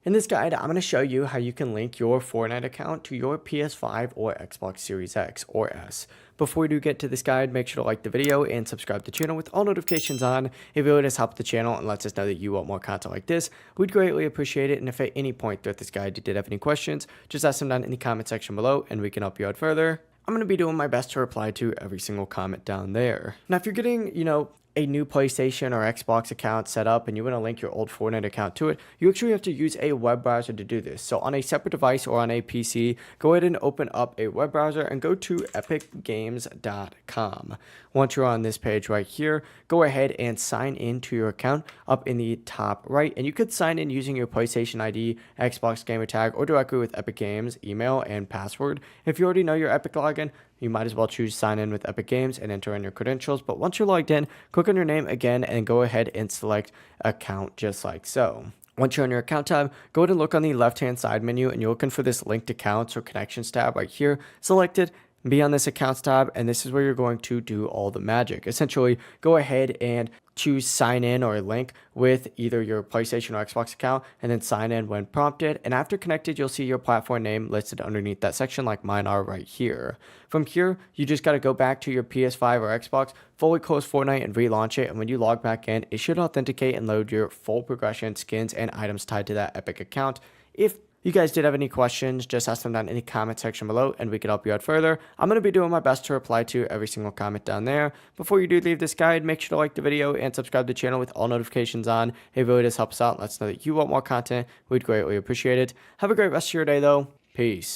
In this guide, I'm going to show you how you can link your Fortnite account to your PS5 or Xbox Series X or S. Before we do get to this guide, make sure to like the video and subscribe to the channel with all notifications on. It really does help the channel and lets us know that you want more content like this. We'd greatly appreciate it, and if at any point throughout this guide you did have any questions, just ask them down in the comment section below and we can help you out further. I'm going to be doing my best to reply to every single comment down there. Now, if you're getting, a new PlayStation or Xbox account set up and you want to link your old Fortnite account to it, you actually have to use a web browser to do this. So on a separate device or on a PC, go ahead and open up a web browser and go to epicgames.com. Once you're on this page right here, go ahead and sign into your account up in the top right. And you could sign in using your PlayStation ID, Xbox gamer tag, or directly with Epic Games, email, and password. If you already know your Epic login, you might as well choose sign in with Epic Games and enter in your credentials. But once you're logged in, click on your name again and go ahead and select account just like so. Once you're on your account tab, go ahead and look on the left-hand side menu and you're looking for this linked accounts or connections tab right here. Select it. Be on this accounts tab, and this is where you're going to do all the magic. Essentially, go ahead and choose sign in or link with either your PlayStation or Xbox account, and then sign in when prompted. And after connected, you'll see your platform name listed underneath that section like mine are right here. From here, you just got to go back to your PS5 or Xbox, fully close Fortnite and relaunch it. And when you log back in, it should authenticate and load your full progression, skins, and items tied to that Epic account. If you guys did have any questions, just ask them down in the comment section below and we can help you out further. I'm going to be doing my best to reply to every single comment down there. Before you do leave this guide, make sure to like the video and subscribe to the channel with all notifications on. It really does help us out. Let us know that you want more content. We'd greatly appreciate it. Have a great rest of your day though. Peace.